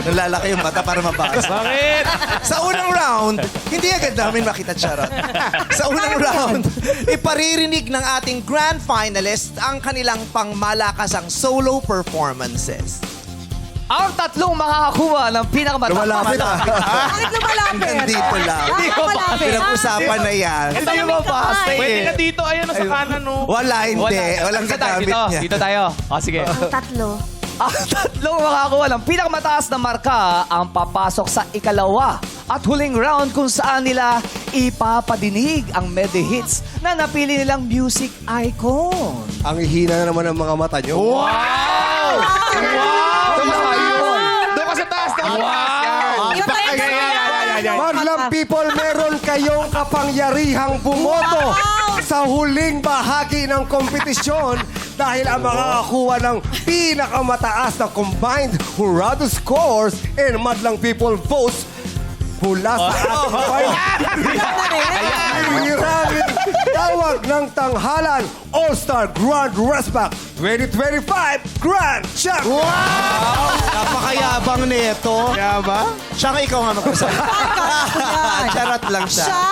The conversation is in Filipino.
Nalalaki yung mata para mabasa. Bakit? Sa unang round, hindi agad namin makita charot. Sa unang round, iparirinig ng ating grand finalist ang kanilang pangmalakasang solo performances. Ang tatlong makakakuha ng Lumalapit Bakit lumalapit? Nandito lang. Hindi ko malapit. Pinag-usapan na yan. Hindi mo mabasa Pwede eh. ka dito. Ayan, nasa kanan, no? Wala, hindi. Walang Dito tayo, gagamit dito. niya. Dito tayo. O, sige. Ang tatlo. Ang tatlong makakuha ng pinakamataas na marka ang papasok sa ikalawa at huling round kung saan nila ipapadinig ang medley hits na napili nilang music icon. Ang hihina na naman ng mga mata nyo. Wow! Doon ka sa taas. Doon ka sa taas. Yung Madlang people, meron kayong kapangyarihang bumoto sa huling bahagi ng kompetisyon dahil ang makakakuha ng pinakamataas na combined Jurado scores and Madlang people votes mula sa ating hihirangin tawag ng tanghalan All-Star Grand Respect 2025 Grand Champ! Napakayabang nito. Kaya ba? Siya nga ikaw nga mag-usap. Charot lang siya. Siya